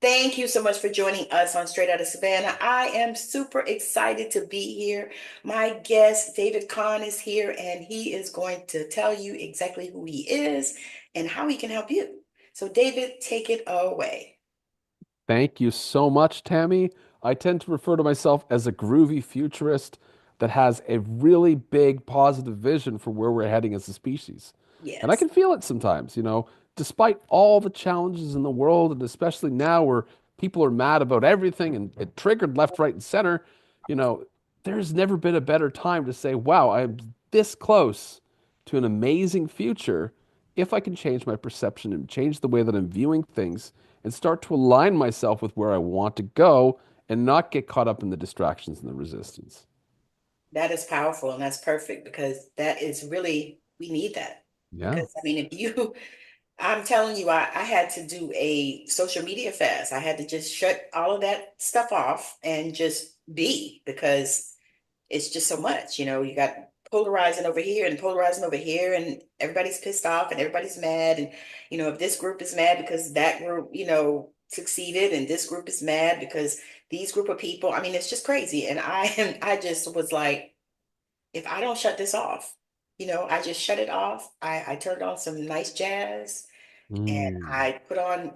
Thank you so much for joining us on Straight Outta Savannah. I am super excited to be here. My guest, David Kahn, is here, and he is going to tell you exactly who he is and how he can help you. So, David, take it away. Thank you so much, Tammy. I tend to refer to myself as a groovy futurist that has a really big positive vision for where we're heading as a species. And I Yes. can feel it sometimes, despite all the challenges in the world, and especially now where people are mad about everything and it triggered left, right, and center, you know, there's never been a better time to say, wow, I'm this close to an amazing future if I can change my perception and change the way that I'm viewing things and start to align myself with where I want to go and not get caught up in the distractions and the resistance. That is powerful and that's perfect because that is really, we need that. Yeah. Because, I mean, if you, I'm telling you, I had to do a social media fast. I had to just shut all of that stuff off and just be because it's just so much. You got polarizing over here and polarizing over here, and everybody's pissed off and everybody's mad. And, if this group is mad because that group, succeeded, and this group is mad because these group of people, I mean, it's just crazy. And I just was like, if I don't shut this off, I just shut it off. I turned on some nice jazz and Mm, I put on,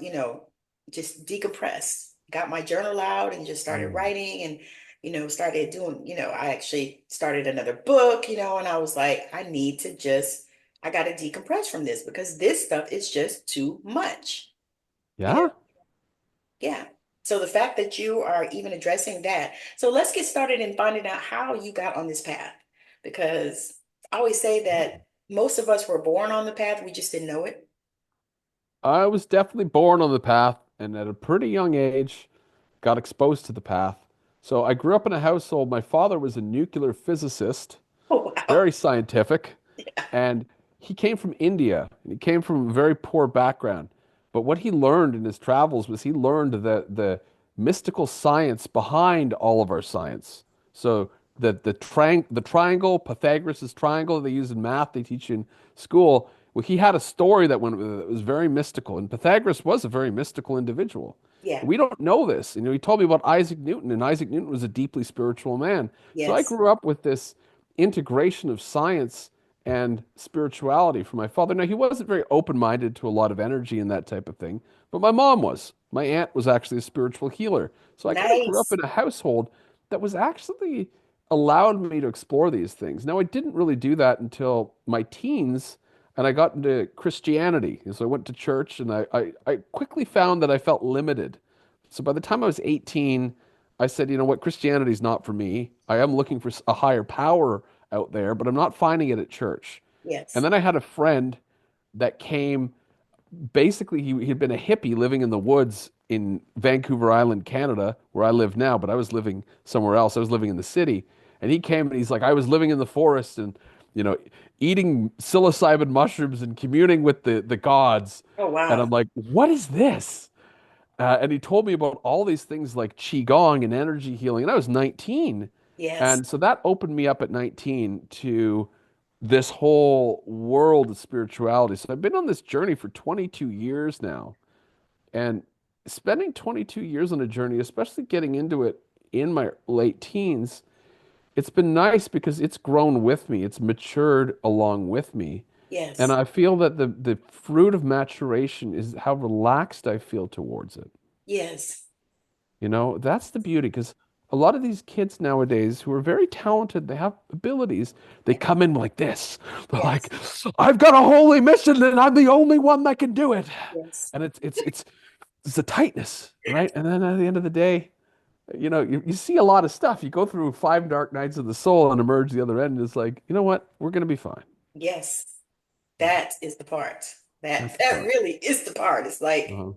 just decompress, got my journal out and just started mm. writing and, started doing, I actually started another book, and I was like, I got to decompress from this because this stuff is just too much, you know? Yeah. Yeah. So the fact that you are even addressing that. So let's get started in finding out how you got on this path because I always say that most of us were born on the path, we just didn't know it. I was definitely born on the path and at a pretty young age got exposed to the path. So I grew up in a household. My father was a nuclear physicist, Oh, wow. very scientific, and he came from India and he came from a very poor background. But what he learned in his travels was he learned the mystical science behind all of our science. So the triangle, Pythagoras' triangle they use in math, they teach you in school. Well, he had a story that went with it that was very mystical, and Pythagoras was a very mystical individual. Yeah. We don't know this. He told me about Isaac Newton, and Isaac Newton was a deeply spiritual man. So I Yes. grew up with this integration of science and spirituality from my father. Now, he wasn't very open-minded to a lot of energy and that type of thing, but my mom was. My aunt was actually a spiritual healer. So I kind of grew up Nice. in a household that was actually allowed me to explore these things. Now, I didn't really do that until my teens, and I got into Christianity. And so I went to church, and I quickly found that I felt limited. So by the time I was 18, I said, you know what, Christianity is not for me. I am looking for a higher power out there, but I'm not finding it at church. And Yes. then I had a friend that came, basically, he'd been a hippie living in the woods in Vancouver Island, Canada, where I live now, but I was living somewhere else. I was living in the city. And he came and he's like, I was living in the forest and, you know, eating psilocybin mushrooms and communing with the gods. Oh, And wow. I'm like, what is this? And he told me about all these things like qigong and energy healing. And I was 19. Yes. And so that opened me up at 19 to this whole world of spirituality. So I've been on this journey for 22 years now. And spending 22 years on a journey, especially getting into it in my late teens, it's been nice because it's grown with me. It's matured along with me. And Yes. I feel that the fruit of maturation is how relaxed I feel towards it. Yes. That's the beauty because a lot of these kids nowadays who are very talented, they have abilities, they Yeah. come in like this. They're Yes. like, I've got a holy mission and I'm the only one that can do it. Yes. And it's a tightness, right? And then at the end of the day, you see a lot of stuff. You go through 5 dark nights of the soul and emerge the other end, and it's like, you know what? We're gonna be fine. Yes. That is the part. That's That the that part. really is the part. It's like, Uh-huh.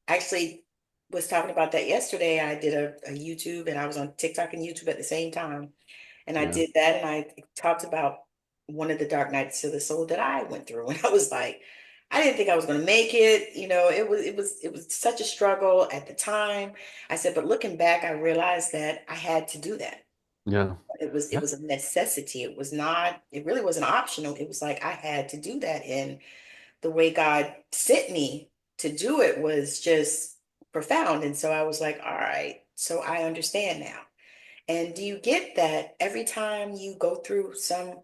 actually was talking about that yesterday. I did a YouTube and I was on TikTok and YouTube at the same time. And I Yeah. did that and I talked about one of the dark nights of the soul that I went through. And I was like, I didn't think I was going to make it. It was such a struggle at the time. I said, but looking back, I realized that I had to do that. Yeah. It Yeah. was a necessity. It really wasn't optional. It was like I had to do that. And the way God sent me to do it was just profound. And so I was like, all right, so I understand now. And do you get that every time you go through some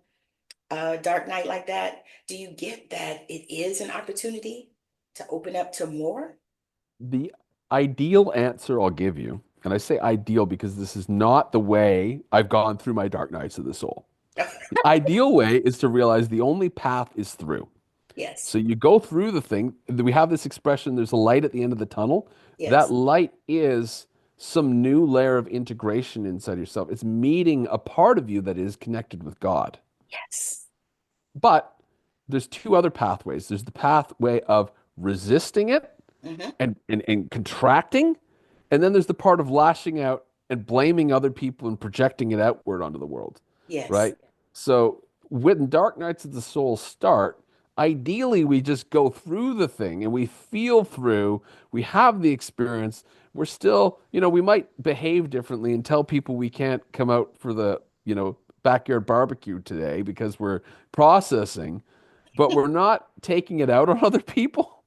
dark night like that? Do you get that it is an opportunity to open up to more? The ideal answer I'll give you, and I say ideal because this is not the way I've gone through my dark nights of the soul. The ideal way is to realize the only path is through. Yes, So you go through the thing. We have this expression, there's a light at the end of the tunnel. That yes, light is some new layer of integration inside yourself. It's meeting a part of you that is connected with God. yes. But there's two other pathways. There's the pathway of resisting it Hmm. and contracting. And then there's the part of lashing out and blaming other people and projecting it outward onto the world, Yes, right? So when Dark Nights of the Soul start, ideally we just go through the thing and we feel through, we have the experience. We're still, we might behave differently and tell people we can't come out for the, backyard barbecue today because we're processing, but we're not taking it out on other people.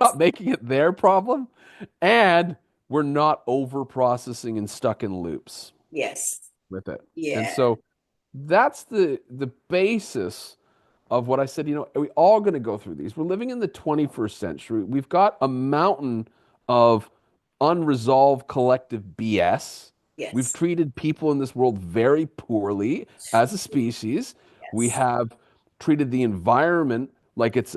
Not making it their problem, and we're not over processing and stuck in loops yes, with it. And yeah, so that's the basis of what I said. We all going to go through these. We're living in the 21st century. We've got a mountain of unresolved collective BS. We've yes, treated people in this world very poorly as a species. We yes, have treated the environment like it's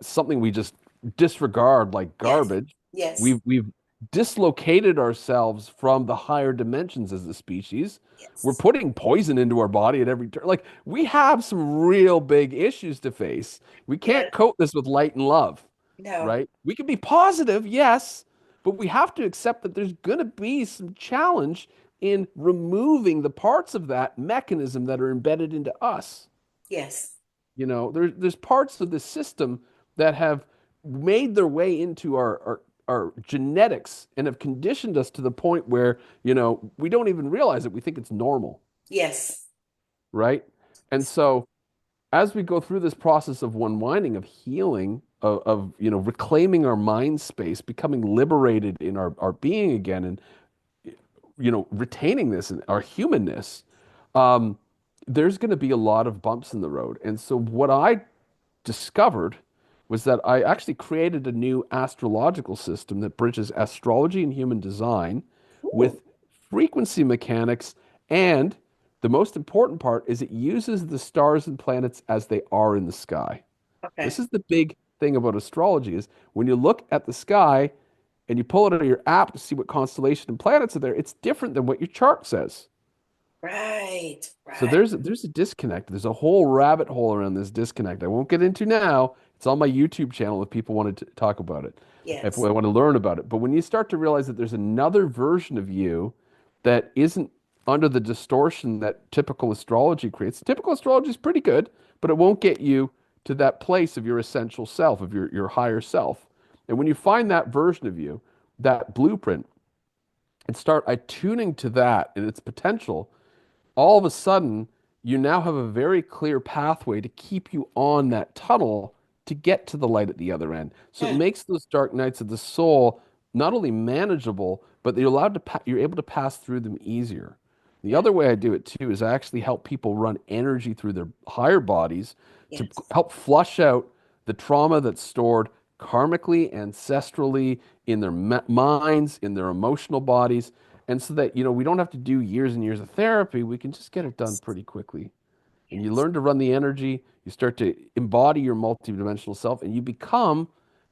something we just disregard like yes, garbage. yes, We've dislocated ourselves from the higher dimensions as a species. We're yes, putting poison into our body at every turn. Like we have some real big issues to face. We yes, can't coat this with light and love, no, right? We can be positive, yes, but we have to accept that there's going to be some challenge in removing the parts of that mechanism that are embedded into us. yes, There's parts of the system that have made their way into our genetics and have conditioned us to the point where, we don't even realize it. We think it's normal, yes, right? And so as we go through this process of unwinding, of healing, of reclaiming our mind space, becoming liberated in our being again, and retaining this and our humanness, um, there's going to be a lot of bumps in the road. And so what I discovered was that I actually created a new astrological system that bridges astrology and human design ooh, with frequency mechanics. And the most important part is it uses the stars and planets as they are in the sky. This okay, is the big thing about astrology is when you look at the sky and you pull it out of your app to see what constellation and planets are there, it's different than what your chart says. right, So right, there's a disconnect. There's a whole rabbit hole around this disconnect. I won't get into now. It's on my YouTube channel if people want to talk about it, if they yes, want to learn about it. But when you start to realize that there's another version of you that isn't under the distortion that typical astrology creates, typical astrology is pretty good, but it won't get you to that place of your essential self, of your higher self. And when you find that version of you, that blueprint, and start attuning to that and its potential, all of a sudden, you now have a very clear pathway to keep you on that tunnel to get to the light at the other end. So it mm, makes those dark nights of the soul not only manageable, but you're able to pass through them easier. The yeah, other way I do it too is I actually help people run energy through their higher bodies to yes, help flush out the trauma that's stored karmically, ancestrally, in their minds, in their emotional bodies. And so that, we don't have to do years and years of therapy. We can just get it done yes, pretty quickly. And you yes, learn to run the energy, you start to embody your multidimensional self, and you become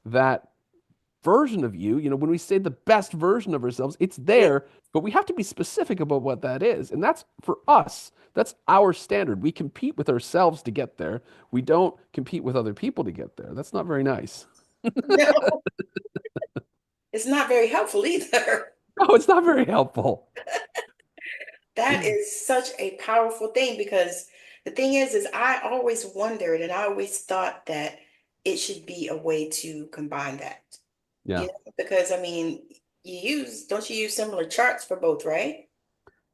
that version of you. When we say the best version of ourselves, it's yeah, there, but we have to be specific about what that is. And that's for us. That's our standard. We compete with ourselves to get there. We don't compete with other people to get there. That's not very nice. no, it's not very helpful either. No, it's not very helpful. That is such a powerful thing because the thing is I always wondered and I always thought that it should be a way to combine that, Yeah. because I mean, don't you use similar charts for both, right?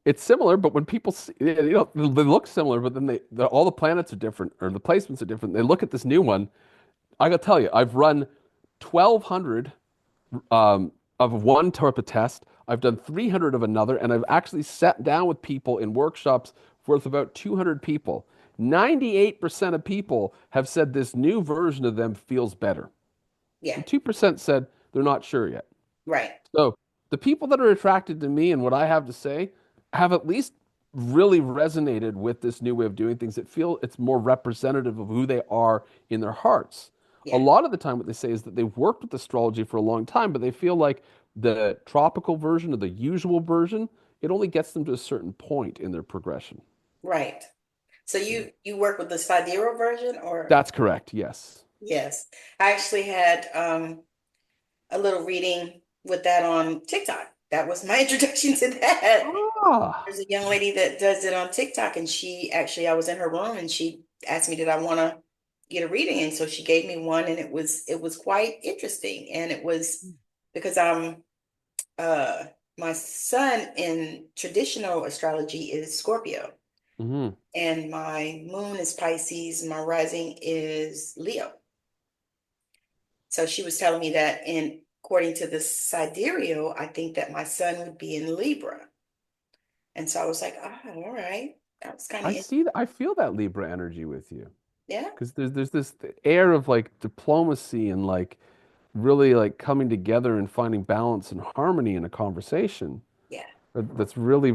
It's similar, but when people see, they look similar, but then all the planets are different or the placements are different. They look at this new one. I gotta tell you, I've run 1,200 um, of one type of test. I've done 300 of another, and I've actually sat down with people in workshops worth about 200 people. 98% of people have said this new version of them feels better. Yeah. And 2% said they're not sure yet. Right. So the people that are attracted to me and what I have to say have at least really resonated with this new way of doing things that feel it's more representative of who they are in their hearts. A Yeah. lot of the time, what they say is that they've worked with astrology for a long time, but they feel like the tropical version or the usual version, it only gets them to a certain point in their progression. Right. So you work with the Sidereal version or That's correct. Yes. yes. I actually had a little reading with that on TikTok. That was my introduction to that. Ah. There's a young lady that does it on TikTok, and she actually, I was in her room and she asked me, did I want to get a reading? And so she gave me one, and it was quite interesting. And it was because uh my sun in traditional astrology is Scorpio, Hmm. and my moon is Pisces, my rising is Leo. So she was telling me that in according to the sidereal, I think that my sun would be in Libra. And so I was like, oh, all right. That was kind of I interesting. see that. I feel that Libra energy with you Yeah. because there's this air of like diplomacy and like really like coming together and finding balance and harmony in a conversation Yeah. that's really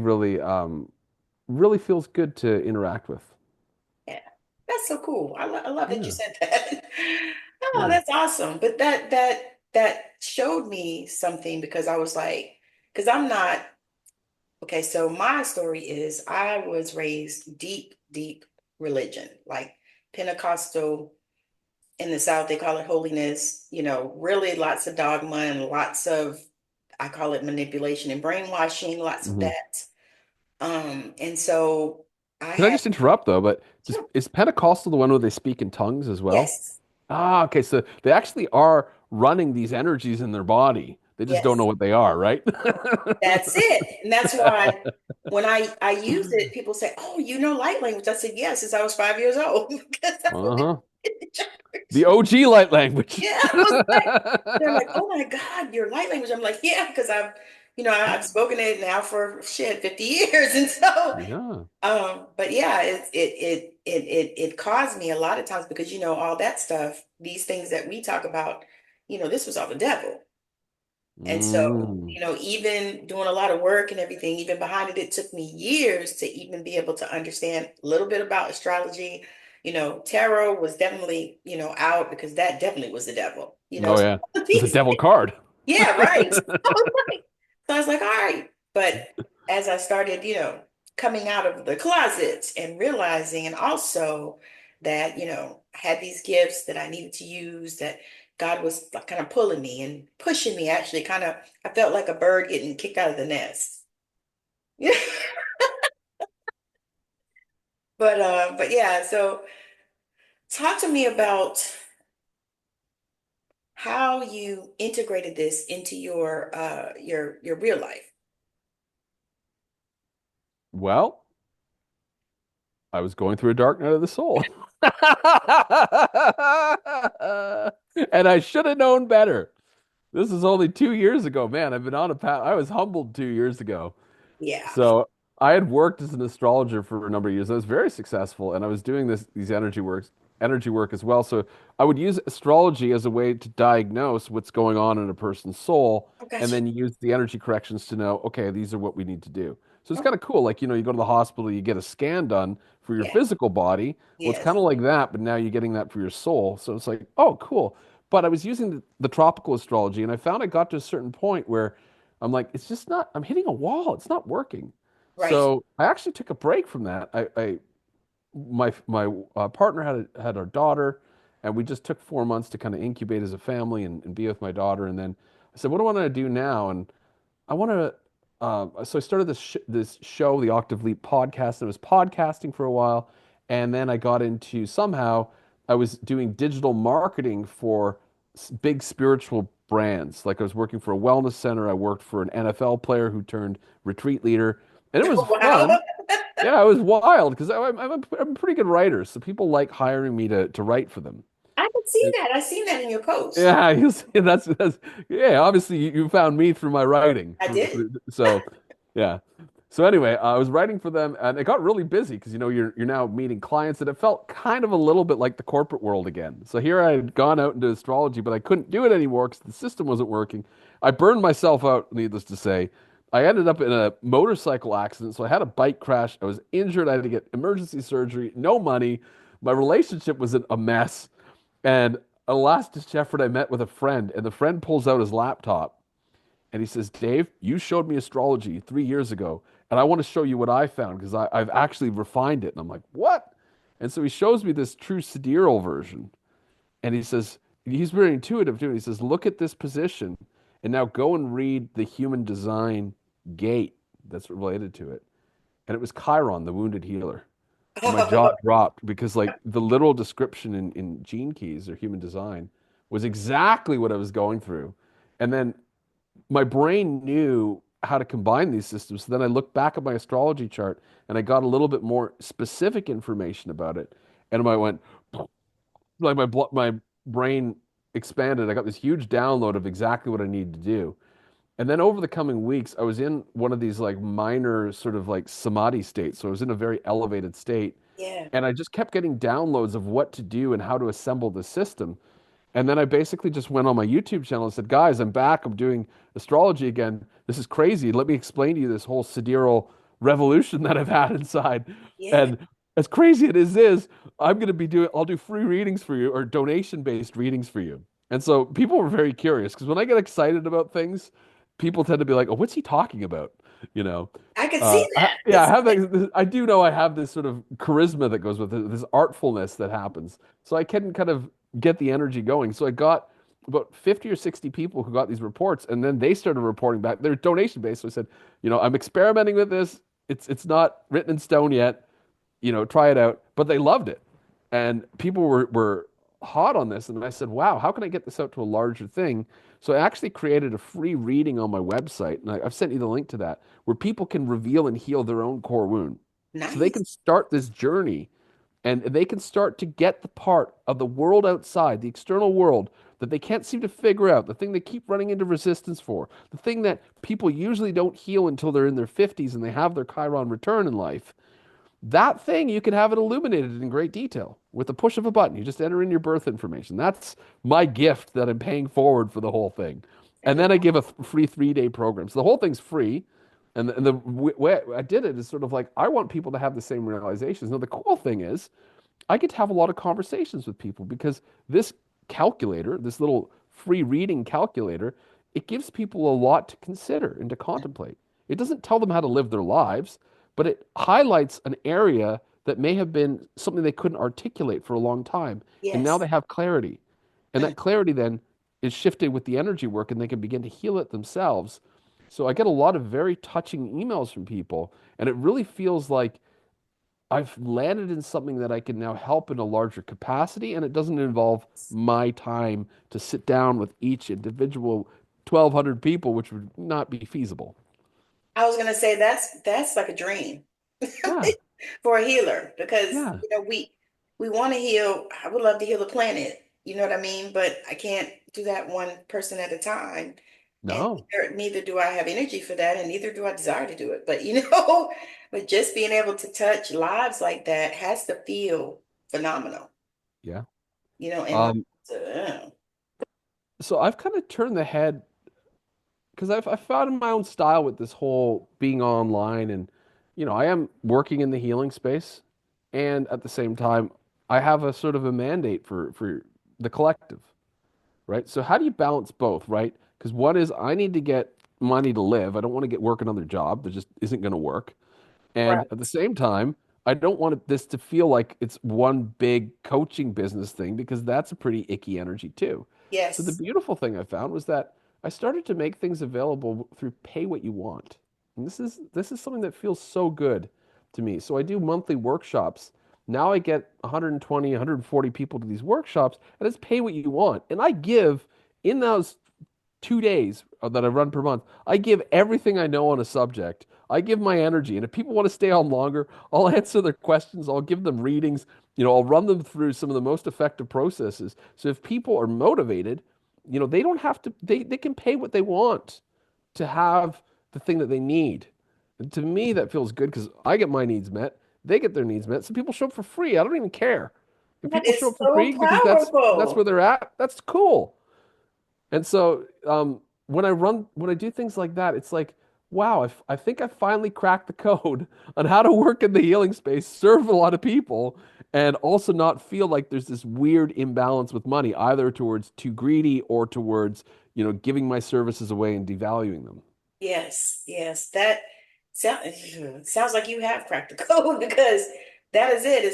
feels good to interact with. Yeah. That's so cool. I love that you Yeah, said that. Oh, yeah. that's awesome. But that showed me something because I was like, because I'm not okay, so my story is I was raised deep, deep religion, like Pentecostal. In the South, they call it holiness, really lots of dogma and lots of, I call it manipulation and brainwashing, lots of Hmm. that. And so I Can I had, just interrupt though? But sure, is Pentecostal the one where they speak in tongues as well? yes, Ah, okay. So they actually are running these energies in their body. They just don't know yes, what they are, right? that's it. And that's why when I use it, people say, "Oh, you know light language." I said, "Yes, since I was 5 years old." Because I went Uh-huh. in the church. The OG light language. Yeah, I was like, they're like, "Oh my God, your light language." I'm like, "Yeah," because I've spoken it now for shit 50 years, and so Yeah. but yeah, it caused me a lot of times because all that stuff, these things that we talk about, this was all the devil. And so, Mm. even doing a lot of work and everything, even behind it, it took me years to even be able to understand a little bit about astrology. Tarot was definitely, out because that definitely was the devil, Oh yeah. so It's a these devil card. yeah, right. So I was like, all right. But as I started, coming out of the closet and realizing, and also that, I had these gifts that I needed to use, that God was like kind of pulling me and pushing me, actually, kind of, I felt like a bird getting kicked out of the nest. Yeah. But yeah, so talk to me about how you integrated this into your real life. Well, I was going through a dark night of the soul. And I should have known better. This is only 2 years ago, man. I've been on a path. I was humbled 2 years ago. Yeah. So I had worked as an astrologer for a number of years. I was very successful, and I was doing these energy work as well. So I would use astrology as a way to diagnose what's going on in a person's soul, Oh, and gotcha. then use the energy corrections to know, okay, these are what we need to do. So it's Oh, kind of cool. Like, you go to the hospital, you get a scan done for your yeah. physical body. Well, it's kind Yes. of like that, but now you're getting that for your soul. So it's like, oh, cool. But I was using the tropical astrology, and I found I got to a certain point where I'm like, it's just not, I'm hitting a wall. It's not working. Right. So I actually took a break from that. My partner had our daughter, and we just took 4 months to kind of incubate as a family and be with my daughter. And then I said, what do I want to do now? And I want to. So I started this show, the Octave Leap podcast. And I was podcasting for a while, and then I got into somehow I was doing digital marketing for big spiritual brands. Like I was working for a wellness center. I worked for an NFL player who turned retreat leader, and it was Wow. fun. Yeah, it was wild because I'm a pretty good writer, so people like hiring me to write for them. I can see that. I seen that in your post. Yeah, you see, that's yeah. Obviously, you found me through my writing. I did. So, yeah. So anyway, I was writing for them, and it got really busy because you're now meeting clients, and it felt kind of a little bit like the corporate world again. So here I had gone out into astrology, but I couldn't do it anymore because the system wasn't working. I burned myself out, needless to say. I ended up in a motorcycle accident, so I had a bike crash. I was injured. I had to get emergency surgery. No money. My relationship was in a mess. And a last ditch effort, I met with a friend, and the friend pulls out his laptop and he says, Dave, you showed me astrology 3 years ago, and I want to show you what I found because I've actually refined it. And I'm like, what? And so he shows me this true sidereal version. And he says, he's very intuitive too. He says, look at this position and now go and read the human design gate that's related to it. And it was Chiron, the wounded healer. And my jaw dropped because like the literal description in Gene Keys or human design was exactly what I was going through. And then my brain knew how to combine these systems. So then I looked back at my astrology chart and I got a little bit more specific information about it. And I went like my brain expanded. I got this huge download of exactly what I needed to do. And then over the coming weeks, I was in one of these like minor sort of like samadhi states. So I was in a very elevated state. Yeah. And I just kept getting downloads of what to do and how to assemble the system. And then I basically just went on my YouTube channel and said, guys, I'm back. I'm doing astrology again. This is crazy. Let me explain to you this whole sidereal revolution that I've had inside. Yeah. And as crazy it is I'm going to be doing, I'll do free readings for you or donation-based readings for you. And so people were very curious because when I get excited about things, people tend to be like, oh, what's he talking about? You know, I could see that. yeah, I have that. I do know I have this sort of charisma that goes with it, this artfulness that happens. So I can kind of get the energy going. So I got about 50 or 60 people who got these reports, and then they started reporting back. They're donation based. So I said, I'm experimenting with this. It's not written in stone yet. Try it out. But they loved it. And people were hot on this. And I said, wow, how can I get this out to a larger thing? So I actually created a free reading on my website, and I've sent you the link to that, where people can reveal and heal their own core wound. So they Nice. can start this journey and they can start to get the part of the world outside, the external world that they can't seem to figure out, the thing they keep running into resistance for, the thing that people usually don't heal until they're in their 50s and they have their Chiron return in life. That thing, you can have it illuminated in great detail with the push of a button. You just enter in your birth information. That's my gift that I'm paying forward for the whole thing. And then I give a free 3-day program. So the whole thing's free. And the way I did it is sort of like, I want people to have the same realizations. Now, the cool thing is, I get to have a lot of conversations with people because this calculator, this little free reading calculator, it gives people a lot to consider and to contemplate. It doesn't tell them how to live their lives, but it highlights an area that may have been something they couldn't articulate for a long time. And now Yes. they have clarity. And Mm. that clarity then is shifted with the energy work and they can begin to heal it themselves. So I get a lot of very touching emails from people, and it really feels like I've landed in something that I can now help in a larger capacity, and it doesn't involve my time to sit down with each individual 1,200 people, which would not be feasible. I was gonna say that's like a dream Yeah, for a healer because yeah, we want to heal. I would love to heal the planet. You know what I mean? But I can't do that one person at a time. And no, neither do I have energy for that, and neither do I desire to do it. But but just being able to touch lives like that has to feel phenomenal. yeah. And Um, so I've kind of turned the head because I've found my own style with this whole being online, and I am working in the healing space, and at the same time, I have a sort of a mandate for the collective. Right? So how do you balance both, right? Because one is I need to get money to live. I don't want to get work another job that just isn't going to work. right. And at the same time, I don't want this to feel like it's one big coaching business thing because that's a pretty icky energy too. So the Yes. beautiful thing I found was that I started to make things available through pay what you want. And this is something that feels so good to me. So I do monthly workshops. Now I get 120, 140 people to these workshops, and it's pay what you want. And I give in those 2 days that I run per month, I give everything I know on a subject. I give my energy, and if people want to stay on longer, I'll answer their questions. I'll give them readings. I'll run them through some of the most effective processes. So if people are motivated, they don't have to. They can pay what they want to have the thing that they need. And to me, that feels good because I get my needs met. They get their needs met. Some people show up for free. I don't even care. If That people show is up for so free because that's where powerful. they're at, that's cool. And so when I do things like that, it's like, wow, I think I finally cracked the code on how to work in the healing space, serve a lot of people, and also not feel like there's this weird imbalance with money, either towards too greedy or towards, giving my services away and devaluing them. Yes, yes. That sounds like you have cracked the code because that is it.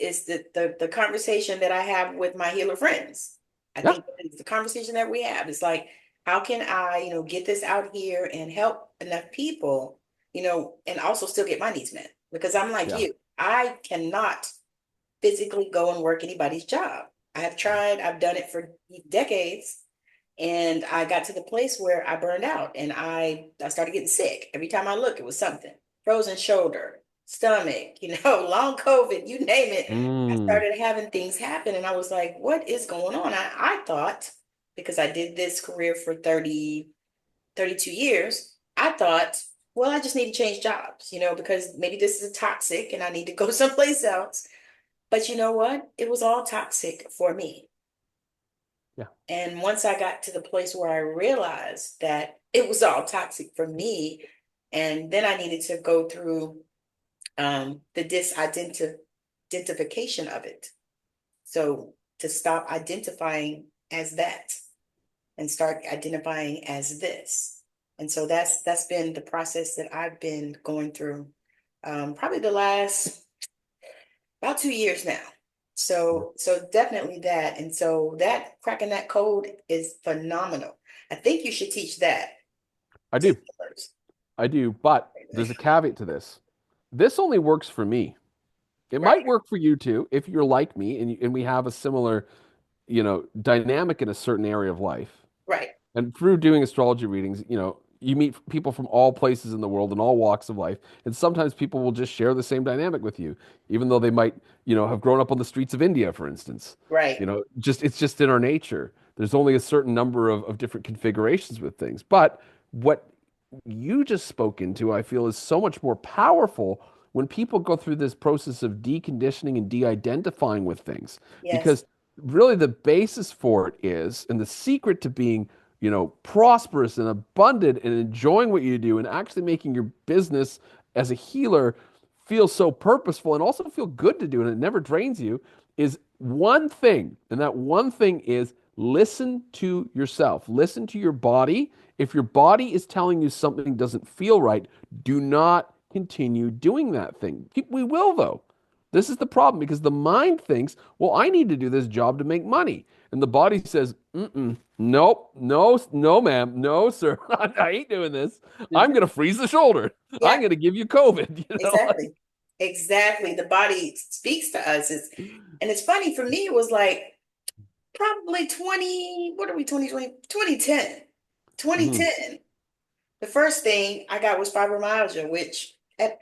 It's the conversation that I have with my healer friends. I Yeah, think it's the conversation that we have. It's like, how can I, get this out here and help enough people, and also still get my needs met? Because I'm like yeah. you, I cannot physically go and work anybody's job. I have tried, I've done it for decades. And I got to the place where I burned out and I started getting sick. Every time I look, it was something. Frozen shoulder, stomach, long COVID, you name it. I Mm, started having things happen and I was like, what is going on? I thought, because I did this career for 32 years, I thought, well, I just need to change jobs, because maybe this is toxic and I need to go someplace else. But you know what? It was all toxic for me. yeah, And once I got to the place where I realized that it was all toxic for me, and then I needed to go through the disidentification of it. So to stop identifying as that and start identifying as this. And so that's been the process that I've been going through probably the last about 2 years now. yeah. So definitely that. And so that cracking that code is phenomenal. I think you should teach that I to do. healers. I do. But there's a caveat to this. This only works for me. It might Right, work for you too if you're like me and we have a similar, dynamic in a certain area of life. right, And through doing astrology readings, you meet people from all places in the world and all walks of life. And sometimes people will just share the same dynamic with you, even though they might, have grown up on the streets of India, for instance. right. Just it's just in our nature. There's only a certain number of different configurations with things. But what you just spoke into, I feel, is so much more powerful when people go through this process of deconditioning and de-identifying with things. Yes, Because really the basis for it is, and the secret to being, prosperous and abundant and enjoying what you do and actually making your business as a healer feel so purposeful and also feel good to do and it never drains you is one thing. And that one thing is listen to yourself, listen to your body. If your body is telling you something doesn't feel right, do not continue doing that thing. We will, though. This is the problem because the mind thinks, well, I need to do this job to make money. And the body says, mm-mm, nope, no, no, ma'am, no, sir, I ain't doing this. I'm mhm. going to freeze the shoulder. I'm Yeah, going to give you COVID. Like, exactly. Exactly. The body speaks to us. And it's funny for me, it was like probably 20, what are we, 2020, 2010. mhm, 2010. The first thing I got was fibromyalgia, which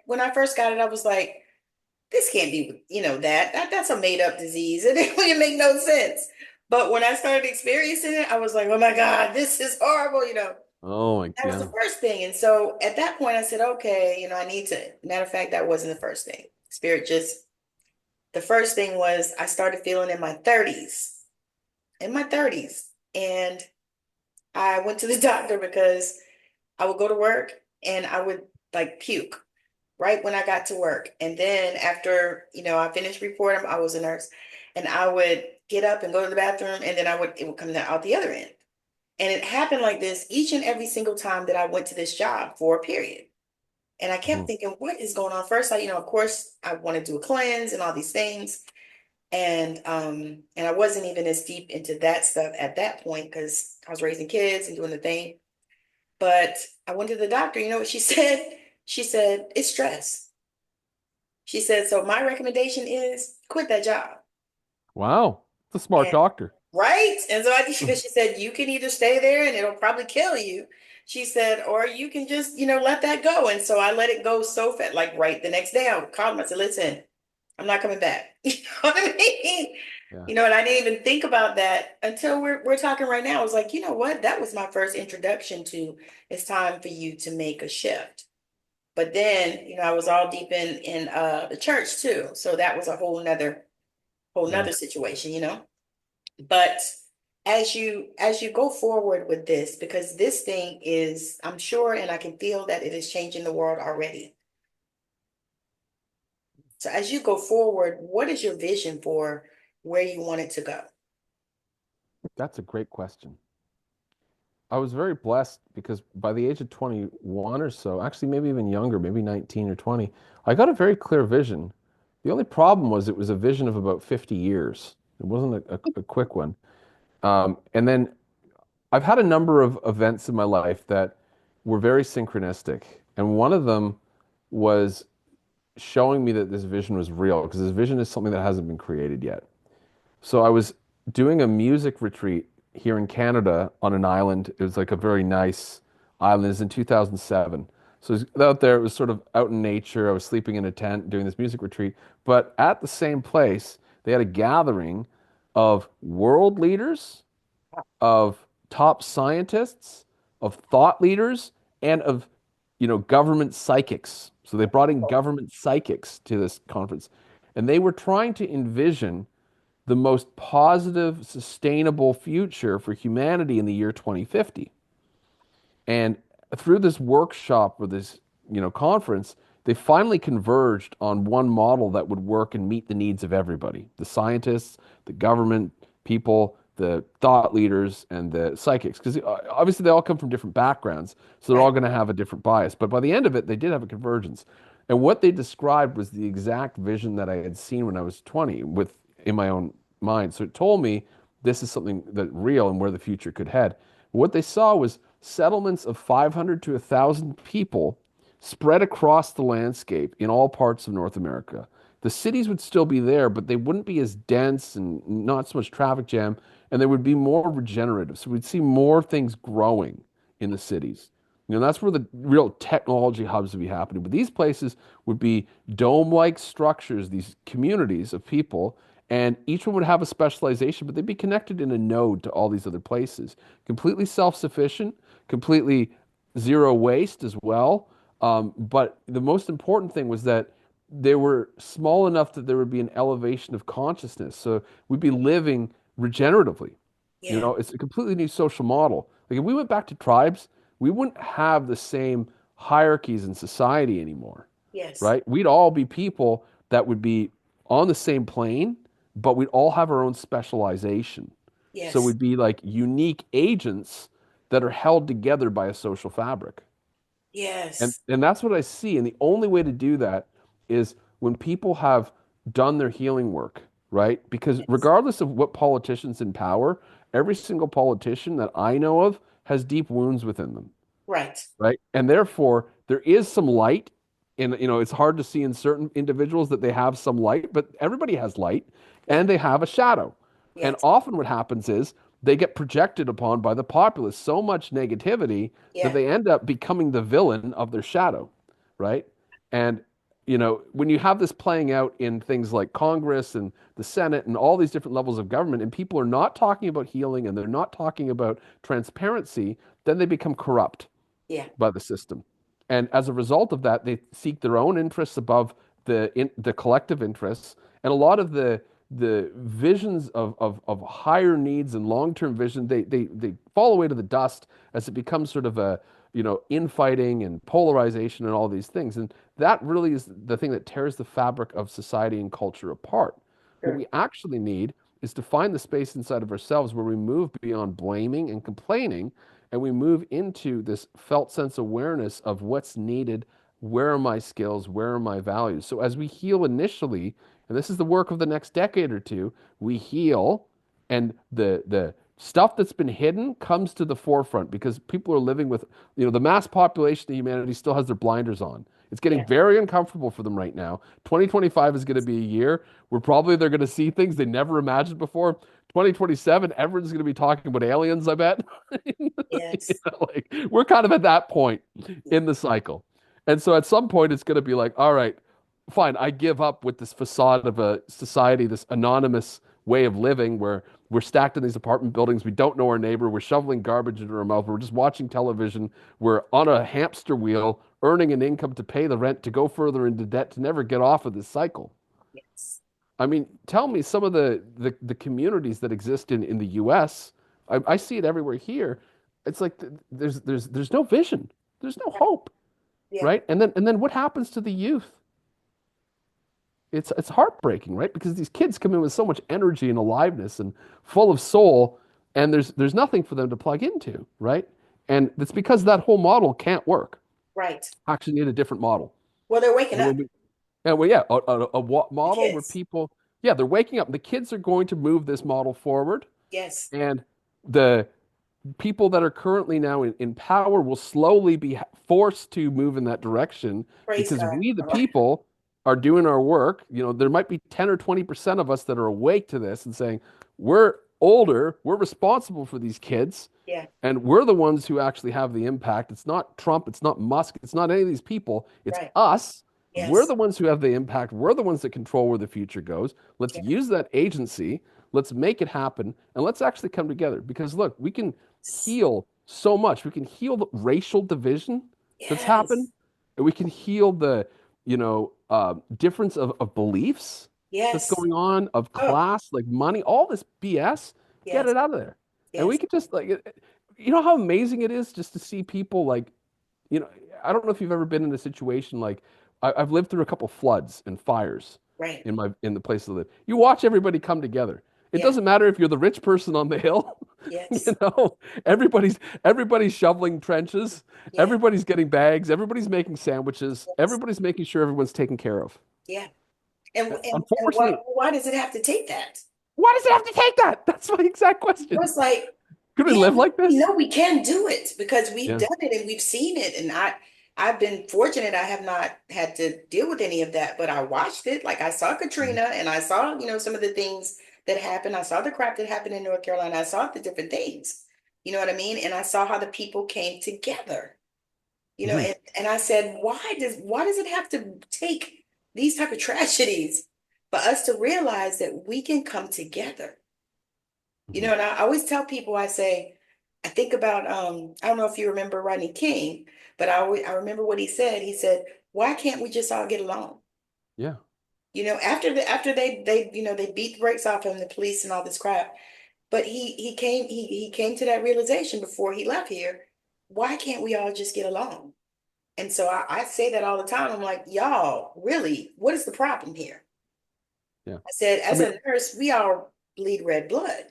when I first got it, I was like, this can't be, that's a made up disease. It didn't really make no sense. But when I started experiencing it, I was like, oh my God, this is horrible, oh my That was the God. first thing. And so at that point, I said, okay, I need to. Matter of fact, that wasn't the first thing. The first thing was I started feeling in my 30s. And I went to the doctor because I would go to work and I would like puke right when I got to work. And then after, I finished reporting, I was a nurse, and I would get up and go to the bathroom, and then it would come out the other end. And it happened like this each and every single time that I went to this job for a period. And I kept Mhm. thinking, what is going on? First, of course, I want to do a cleanse and all these things. And I wasn't even as deep into that stuff at that point because I was raising kids and doing the thing. But I went to the doctor. You know what she said? She said, it's stress. She said, so my recommendation is quit that job. Wow. It's a smart And doctor. Right? And so she said, you can either stay there and it'll probably kill you. She said, or you can just, let that go. And so I let it go so fast, like right the next day I called him. I said, listen, I'm not coming back. You know what I mean? Yeah, And I didn't even think about that until we're talking right now. I was like, you know what? That was my first introduction to it's time for you to make a shift. But then, I was all deep in the church too. So that was a yeah. whole nother situation. But as you go forward with this, because this thing is, I'm sure, and I can feel that it is changing the world already. So as you go forward, what is your vision for where you want it to go? That's a great question. I was very blessed because by the age of 21 or so, actually maybe even younger, maybe 19 or 20, I got a very clear vision. The only problem was it was a vision of about 50 years. It wasn't a quick one. And then I've had a number of events in my life that were very synchronistic. And one of them was showing me that this vision was real because this vision is something that hasn't been created yet. So I was doing a music retreat here in Canada on an island. It was like a very nice island. It was in 2007. So it was out there. It was sort of out in nature. I was sleeping in a tent doing this music retreat. But at the same place, they had a gathering of world leaders, of top scientists, of thought leaders, and of, government psychics. So they brought in government psychics to this conference, and they were trying to envision the most positive, sustainable future for humanity in the year 2050. And through this workshop or this, conference, they finally converged on one model that would work and meet the needs of everybody, the scientists, the government people, the thought leaders, and the psychics. Because obviously they all come from different backgrounds, so they're all Right. going to have a different bias. But by the end of it, they did have a convergence. And what they described was the exact vision that I had seen when I was 20 with in my own mind. So it told me this is something that real and where the future could head. What they saw was settlements of 500 to 1,000 people spread across the landscape in all parts of North America. The cities would still be there, but they wouldn't be as dense and not so much traffic jam, and they would be more regenerative. So we'd see more things growing in the cities. That's where the real technology hubs would be happening. But these places would be dome-like structures, these communities of people, and each one would have a specialization, but they'd be connected in a node to all these other places. Completely self-sufficient, completely zero waste as well. But the most important thing was that they were small enough that there would be an elevation of consciousness. So we'd be living regeneratively. Yeah. It's a completely new social model. Like if we went back to tribes, we wouldn't have the same hierarchies in society anymore, Yes. right? We'd all be people that would be on the same plane, but we'd all have our own specialization. So Yes. we'd be like unique agents that are held together by a social fabric. Yes. And that's what I see. And the only way to do that is when people have done their healing work, right? Because Yes. regardless of what politician's in power, every single politician that I know of has deep wounds within them, Right. right? And therefore, there is some light. And, it's hard to see in certain individuals that they have some light, but everybody has light Yeah. and they have a shadow. And Yes. often what happens is they get projected upon by the populace so much negativity that Yeah. they end up becoming the villain of their shadow, right? And, when you have this playing out in things like Congress and the Senate and all these different levels of government, and people are not talking about healing and they're not talking about transparency, then they become corrupt Yeah. by the system. And as a result of that, they seek their own interests above the collective interests. And a lot of the visions of higher needs and long-term vision, they fall away to the dust as it becomes sort of a, infighting and polarization and all these things. And that really is the thing that tears the fabric of society and culture apart. What Sure. we actually need is to find the space inside of ourselves where we move beyond blaming and complaining and we move into this felt sense awareness of what's needed, where are my skills, where are my values. So as we heal initially, and this is the work of the next decade or two, we heal and the stuff that's been hidden comes to the forefront because people are living with, the mass population of humanity still has their blinders on. It's getting Yeah. very uncomfortable for them right now. 2025 is going to be a year where probably they're going to see things they never imagined before. 2027, everyone's going to be talking about aliens, I bet. Yes. Like we're kind of at that point in the cycle. And so at some point it's going to be like, all right, fine, I give up with this facade of a society, this anonymous way of living where we're stacked in these apartment buildings, we don't know our neighbor, we're shoveling garbage into our mouth, we're just watching television, we're on a hamster wheel, earning an income to pay the rent, to go further into debt, to never get off of this cycle. Yes. I mean, tell me some of the communities that exist in the US. I see it everywhere here. It's like there's no vision. There's no hope, Yeah. right? And then what happens to the youth? It's heartbreaking, right? Because these kids come in with so much energy and aliveness and full of soul, and there's nothing for them to plug into, right? And it's because that whole model can't work. Right. Actually, need a different model. Well, they're waking And up. when we And well, yeah, The model where kids. people, yeah, they're waking up. The kids are going to move this model forward, Yes. and the people that are currently now in power will slowly be forced to move in that direction Praise because God. we, the All right. people, are doing our work. There might be 10 or 20% of us that are awake to this and saying, we're older, we're responsible for these kids. Yeah. And we're the ones who actually have the impact. It's not Trump, it's not Musk, it's not any of these people. It's Right. us. We're Yes. the ones who have the impact. We're the ones that control where the future goes. Let's Yeah. use that agency. Let's make it happen. And let's actually come together. Because look, we can heal so much. We can heal the racial division that's happened. Yes. And we can heal the, difference of beliefs that's Yes. going on, of Oh, class, like money, all this BS. Get yes. it out of there. And we Yes. could just like, how amazing it is just to see people like, you know, I don't know if you've ever been in a situation like I've lived through a couple floods and fires Right. in the place to live. You watch everybody come together. It Yeah. doesn't matter if you're the rich person on the hill, Yes. everybody's shoveling trenches, Yeah. everybody's getting bags, everybody's making sandwiches, Yes. everybody's making sure everyone's taken care of. Yeah. And Unfortunately, why does it have to take that? why does it have to take that? That's my exact It question. was like, Could we yeah, live like we this? know we can do it because we've Yeah. done it and we've seen it. And I've been fortunate. I have not had to deal with any of that, but I watched it. Like I saw Katrina and I saw, some of the things that happened. I saw the crap that happened in North Carolina. I saw the different things. You know what I mean? And I saw how the people came together. Hmm. And I said, why does it have to take these type of tragedies for us to realize that we can come together? Hmm. And I always tell people, I say, I think about I don't know if you remember Rodney King, but I remember what he said. He said, why can't we just all get along? Yeah. After they beat the brakes off him, the police and all this crap. But he came to that realization before he left here. Why can't we all just get along? And so I say that all the time. I'm like, y'all, really, what is the problem here? Yeah. I said, I as mean, a nurse, we all bleed red blood.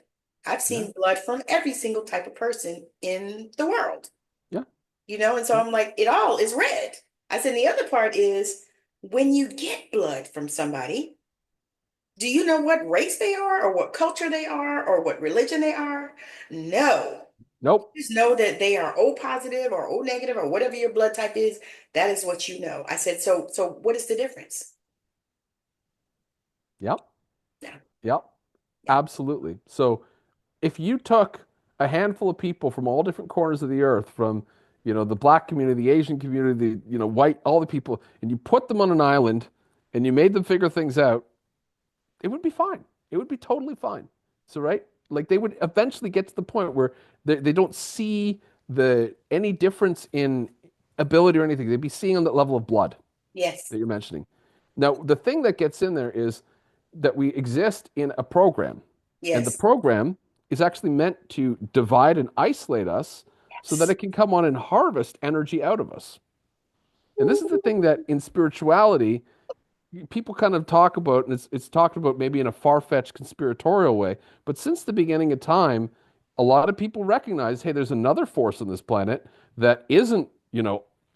I've yeah. seen blood from every single type of person in the world, Yeah. and so Yeah. I'm like, it all is red. I said, the other part is when you get blood from somebody, do you know what race they are or what culture they are or what religion they are? No. Nope. Just know that they are O positive or O negative or whatever your blood type is. That is what you know. I said, so what is the difference? Yep. Yeah, Yep. yeah, Absolutely. So if you took a handful of people from all different corners of the earth, from, the black community, the Asian community, the, white, all the people, and you put them on an island and you made them figure things out, it would be fine. It would be totally fine. So, right? Like they would eventually get to the point where they don't see any difference in ability or anything. They'd be seeing on that level of blood yes, that you're mentioning. Now, the thing that gets in there is that we exist in a program, and the yes, program is actually meant to divide and isolate us so that yes. it can come on and harvest energy out of us. And this is the thing that Ooh, in spirituality, people kind of talk about, and it's talked about maybe in a far-fetched conspiratorial way, but since the beginning of time, a lot of people recognize, hey, there's another force on this planet that isn't,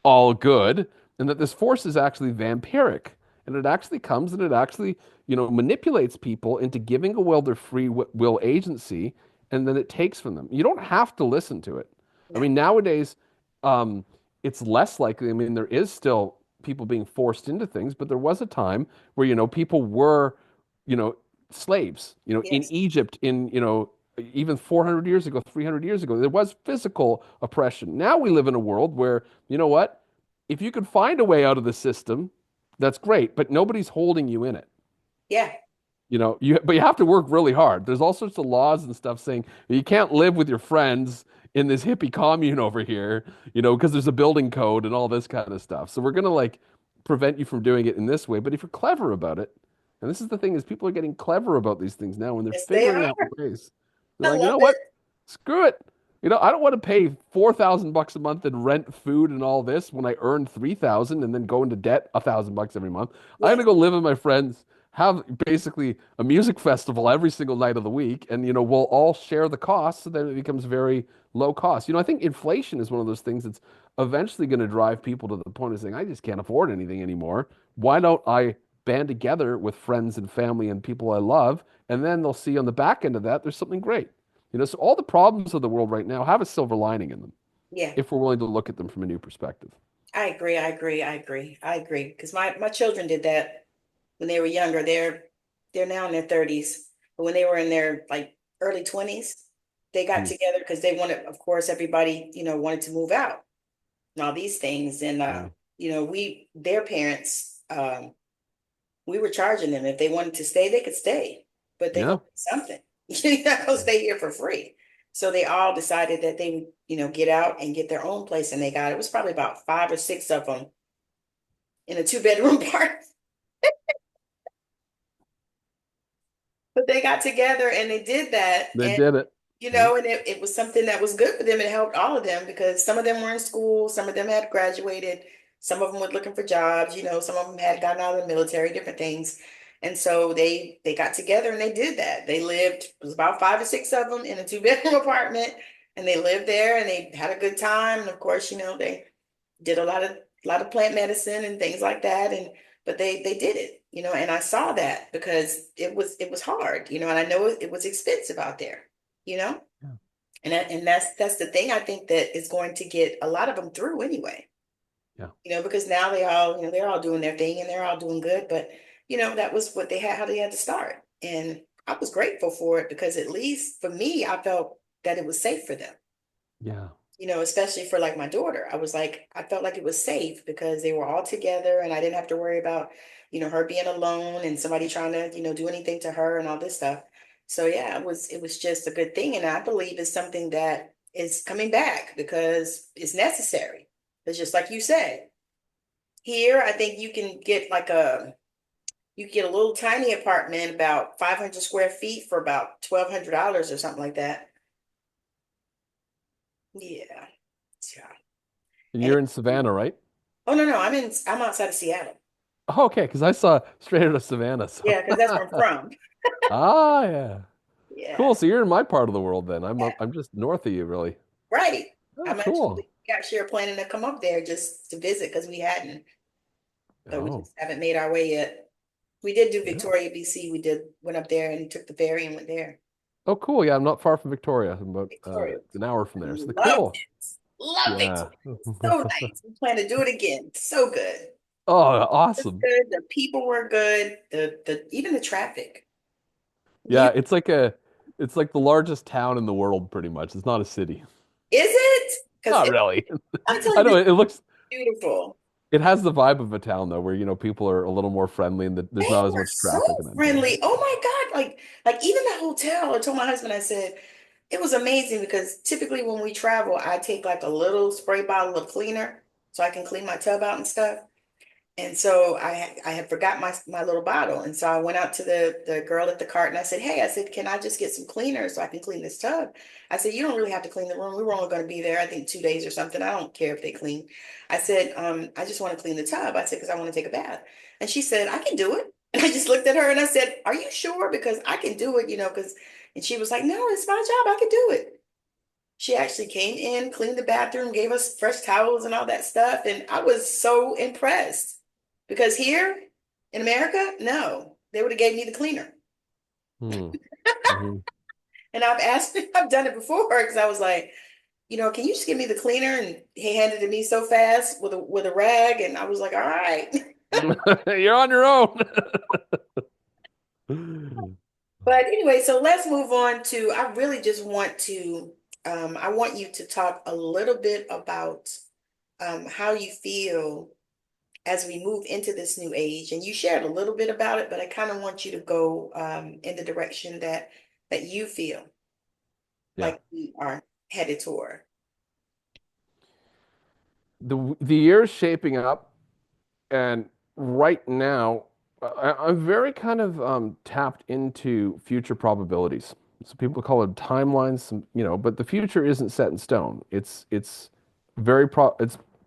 all good, and that this force is actually vampiric, and it actually comes and it actually, manipulates people into giving a will their free will agency, and then it takes from them. You don't have to listen to it. I no, mean, nowadays, um, it's less likely. I mean, there is still people being forced into things, but there was a time where, people were, you know, slaves. In Yes. Egypt, even 400 years ago, 300 years ago, there was physical oppression. Now we live in a world where, you know what? If you can find a way out of the system, that's great, but nobody's holding you in it. Yeah. But you have to work really hard. There's all sorts of laws and stuff saying you can't live with your friends in this hippie commune over here, because there's a building code and all this kind of stuff. So we're gonna like prevent you from doing it in this way. But if you're clever about it, and this is the thing is people are getting clever about these things now and they're Yes, they figuring are. out ways. They're I like, you love know what? it. Screw it. I don't want to pay $4,000 a month in rent, food, and all this when I earn 3,000 and then go into debt $1,000 every month. I'm Yeah. gonna go live with my friends, have basically a music festival every single night of the week, and we'll all share the costs so that it becomes very low cost. I think inflation is one of those things that's eventually going to drive people to the point of saying, I just can't afford anything anymore. Why don't I band together with friends and family and people I love? And then they'll see on the back end of that, there's something great. So all the problems of the world right now have a silver lining in them Yeah. if we're willing to look at them from a new perspective. I agree. I agree. I agree. I agree. Because my children did that when they were younger. They're now in their 30s. But when they were in their like early 20s, they got Mm. together because they wanted, of course, everybody, wanted to move out and all these things. And Yeah. their parents, we were charging them. If they wanted to stay, they could stay, but they Yeah. gonna pay something. You're not gonna stay here for free. So they all decided that they would, get out and get their own place, and they got it was probably about five or six of them in a two-bedroom part. But they got together and they did that, They and did it. Yeah. and it was something that was good for them. It helped all of them because some of them were in school, some of them had graduated, some of them were looking for jobs, some of them had gotten out of the military, different things. And so they got together and they did that. They lived, it was about five or six of them in a two-bedroom apartment, and they lived there and they had a good time. And of course, they did a lot of plant medicine and things like that. And but they did it, and I saw that because it was hard, and I know it was expensive out there, you know Yeah. and that's the thing I think that is going to get a lot of them through anyway, Yeah. because now they're all doing their thing and they're all doing good. But that was what they had, how they had to start. And I was grateful for it because at least for me, I felt that it was safe for them, Yeah. especially for like my daughter. I felt like it was safe because they were all together and I didn't have to worry about, her being alone and somebody trying to, do anything to her and all this stuff. So yeah, it was just a good thing. And I believe it's something that is coming back because it's necessary. It's just like you said. Here, I think you get a little tiny apartment, about 500 square feet for about $1,200 or something like that. Yeah. Yeah. And And you're in Savannah, right? oh no, no, I'm outside of Seattle. Oh, okay, because I saw straight out of Savannah. So, Yeah, because that's where I'm from. yeah, Yeah, cool. So you're in my part of the world then. I'm yeah, up, I'm just north of you, really. right. Oh, I'm cool. actually are planning to come up there just to visit because we hadn't, but we Oh, just haven't made our way yet. We did do yeah. Victoria, BC. Went up there and took the ferry and went there. Oh, cool. Yeah, I'm not far from Victoria. I'm about Victoria, an hour from there. So the love cool. it. Love Yeah. Victoria. So nice. We plan to do it again. So good. Oh, It's awesome. good. The people were good. The even the traffic. You Yeah, it's like the largest town in the world, pretty much. It's not a city. is it? Because Not really. I'm telling I you, know it's beautiful. it has the vibe of a town though, where people are a little more friendly and there's They not as were much so traffic and that kind of friendly. thing. Oh my God. Like even the hotel, I told my husband, I said, it was amazing because typically when we travel, I take like a little spray bottle of cleaner so I can clean my tub out and stuff. And so I had forgot my little bottle. And so I went out to the girl at the cart and I said, hey, I said, can I just get some cleaner so I can clean this tub? I said, you don't really have to clean the room. We were only going to be there, I think 2 days or something. I don't care if they clean. I said, I just want to clean the tub. I said, because I want to take a bath. And she said, I can do it. And I just looked at her and I said, are you sure? Because I can do it, and she was like, no, it's my job. I can do it. She actually came in, cleaned the bathroom, gave us fresh towels and all that stuff. And I was so impressed because here in America, no, they would have gave me the cleaner. Hmm. Hmm. And I've asked, I've done it before because I was like, can you just give me the cleaner? And he handed it to me so fast with a rag. And I was like, all right. You're on your own. But anyway, so let's move on to, I really just want to, I want you to talk a little bit about how you feel as we move into this new age. And you shared a little bit about it, but I kind of want you to go in the direction that you feel Yeah. like we are headed toward. The year's shaping up, and right now, I'm very kind of tapped into future probabilities. So people call it timelines, but the future isn't set in stone. It's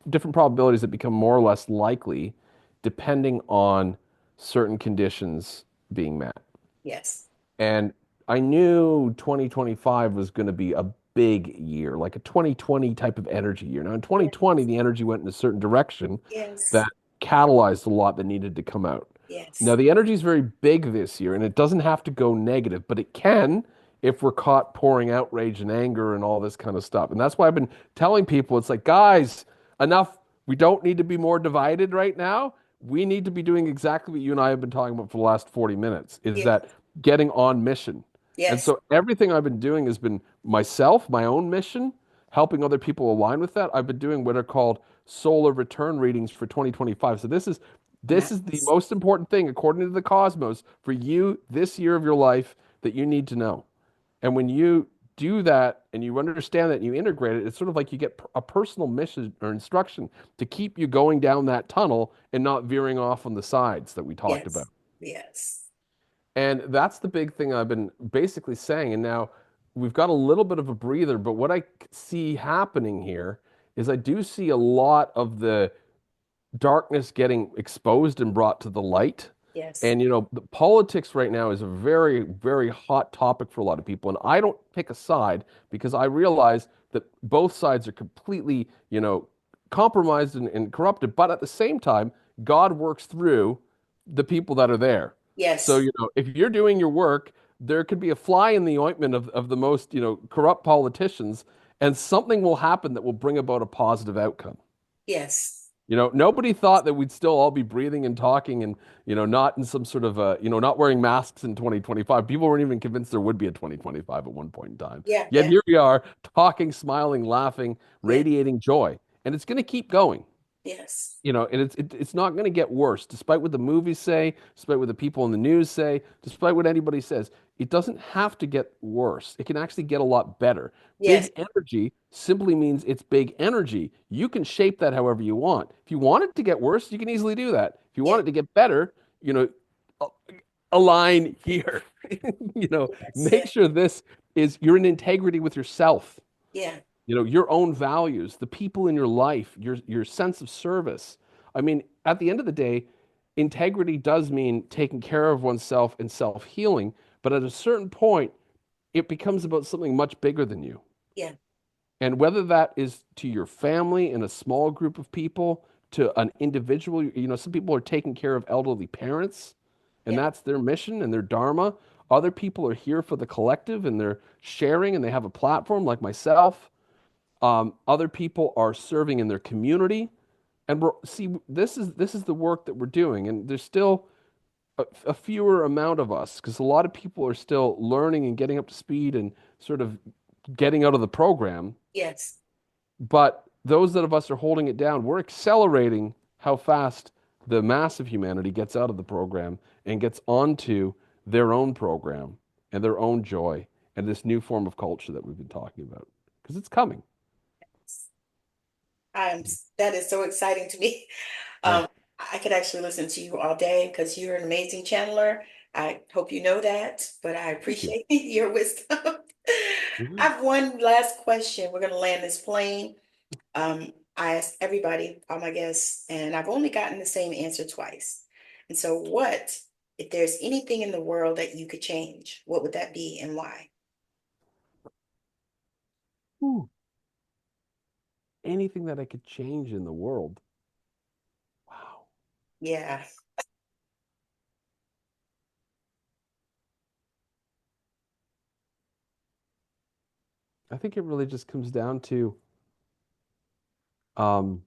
different probabilities that become more or less likely depending on certain conditions being met. Yes. And I knew 2025 was going to be a big year, like a 2020 type of energy year. Now, in Yes. 2020, the energy went in a certain direction Yes. that catalyzed a lot that needed to come out. Now, Yes. the energy is very big this year, and it doesn't have to go negative, but it can if we're caught pouring outrage and anger and all this kind of stuff. And that's why I've been telling people it's like, guys, enough. We don't need to be more divided right now. We need to be doing exactly what you and I have been talking about for the last 40 minutes, is Yes. that getting on mission. And Yes. so everything I've been doing has been myself, my own mission, helping other people align with that. I've been doing what are called solar return readings for 2025. So this is the Nice. most important thing according to the cosmos for you this year of your life that you need to know. And when you do that and you understand that and you integrate it, it's sort of like you get a personal mission or instruction to keep you going down that tunnel and not veering off on the sides that we talked about. Yes. Yes. And that's the big thing I've been basically saying. And now we've got a little bit of a breather, but what I see happening here is I do see a lot of the darkness getting exposed and brought to the light. Yes. And the politics right now is a very, very hot topic for a lot of people. And I don't pick a side because I realize that both sides are completely, compromised and corrupted. But at the same time, God works through the people that are there. So, Yes. if you're doing your work, there could be a fly in the ointment of the most, corrupt politicians, and something will happen that will bring about a positive outcome. Yes. Nobody thought that we'd still all be breathing and talking and, not in some sort of, not wearing masks in 2025. People weren't even convinced there would be a 2025 at one point in time. Yeah. Yet Yeah. here we are, talking, smiling, laughing, Yeah. radiating joy. And it's going to keep going. Yes. And it's not going to get worse, despite what the movies say, despite what the people in the news say, despite what anybody says. It doesn't have to get worse. It can actually get a lot better. Yes. Big energy simply means it's big energy. You can shape that however you want. If you want it to get worse, you can easily do that. If you Yeah. want it to get better, you know, a- align here. Yes. Make Yeah. sure this is you're in integrity with yourself, Yeah. your own values, the people in your life, your sense of service. I mean, at the end of the day, integrity does mean taking care of oneself and self-healing, but at a certain point, it becomes about something much bigger than you. Yeah. And whether that is to your family in a small group of people, to an individual, some people are taking care of elderly parents, and Yeah. that's their mission and their dharma. Other people are here for the collective and they're sharing and they have a platform like myself. Other people are serving in their community, and this is the work that we're doing. And there's still a fewer amount of us because a lot of people are still learning and getting up to speed and sort of getting out of the program. Yes. But those that of us are holding it down, we're accelerating how fast the mass of humanity gets out of the program and gets onto their own program and their own joy and this new form of culture that we've been talking about because it's coming. I'm, that is so exciting to me. Yeah. Um, I could actually listen to you all day because you're an amazing channeler. I hope you know that, but I Thank you. appreciate your wisdom. I Mhm. have one last question. We're going to land this plane. I asked everybody, all my guests, and I've only gotten the same answer twice. And so, if there's anything in the world that you could change, what would that be and why? Ooh, anything that I could change in the world. Wow. Yeah. I think it really just comes down to um,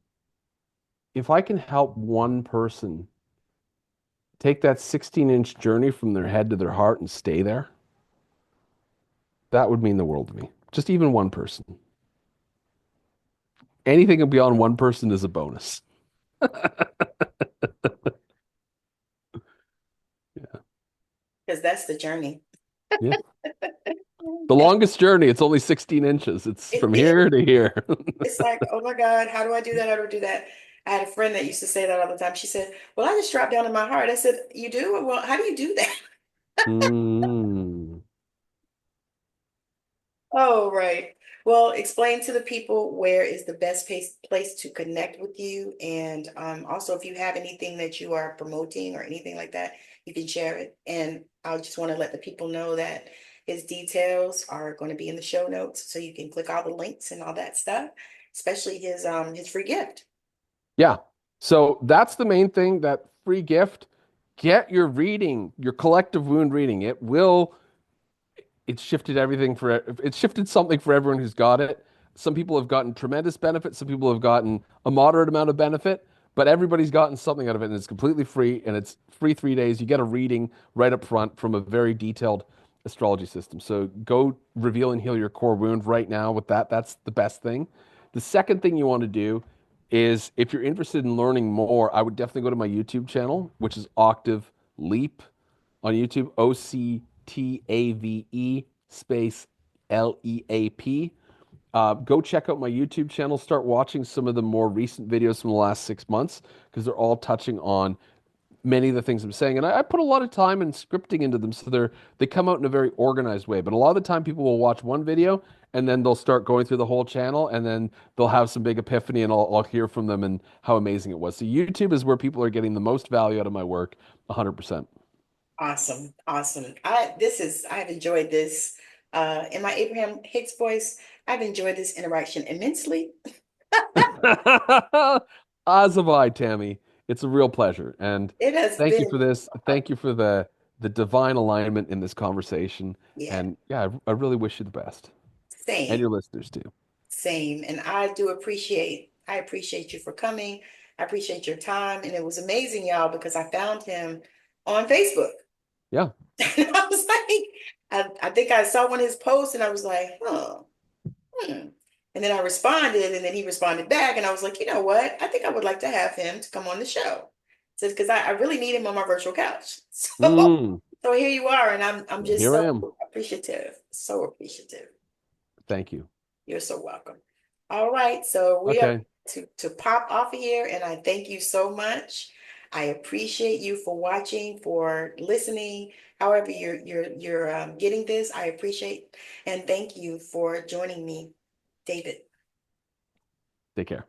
if I can help one person take that 16-inch journey from their head to their heart and stay there, That would mean the world to me. Just even one person. Anything beyond one person is a bonus. Yeah. because that's the journey. Yeah. The And longest journey, it's only 16 inches. It's it from is. here to here. It's like, oh my God, how do I do that? How do I do that? I had a friend that used to say that all the time. She said, well, I just dropped down in my heart. I said, you do? Well, how do you do that? Mm. Oh, right. Well, explain to the people where is the best place to connect with you. And also, if you have anything that you are promoting or anything like that, you can share it. And I just want to let the people know that his details are going to be in the show notes, so you can click all the links and all that stuff, especially his free gift. Yeah. So that's the main thing, that free gift. Get your reading, your collective wound reading. It's shifted everything it's shifted something for everyone who's got it. Some people have gotten tremendous benefit, some people have gotten a moderate amount of benefit, but everybody's gotten something out of it, and it's completely free, and it's free 3 days. You get a reading right up front from a very detailed astrology system. So go reveal and heal your core wound right now with that. That's the best thing. The second thing you want to do is, if you're interested in learning more, I would definitely go to my YouTube channel, which is Octave Leap on YouTube, OCTAVE space LEAP. Go check out my YouTube channel. Start watching some of the more recent videos from the last 6 months, because they're all touching on many of the things I'm saying. And I put a lot of time and scripting into them, so they come out in a very organized way. But a lot of the time, people will watch one video and then they'll start going through the whole channel, and then they'll have some big epiphany, and I'll hear from them and how amazing it was. So YouTube is where people are getting the most value out of my work, 100%. Awesome, awesome. I've enjoyed this. In my Abraham Hicks voice, I've enjoyed this interaction immensely. As have I, Tammy. It's a real pleasure. And It has thank you for been, this. Thank you for the divine alignment in this conversation. yeah, And yeah, I really wish you the best. And same, your listeners too. same. And I appreciate you for coming. I appreciate your time. And it was amazing, y'all, because I found him on Facebook. Yeah. And I was like, I think I saw one of his posts and I was like, huh. Hmm. And then I responded, and then he responded back, and I was like, you know what? I think I would like to have him to come on the show. Says because I really need him on my virtual couch. Mm, So here you are, and I'm just here I so am. appreciative, so appreciative. Thank you. You're so welcome. All right, so we are Okay. to pop off of here, and I thank you so much. I appreciate you for watching, for listening. However, you're getting this, I appreciate and thank you for joining me, David. Take care.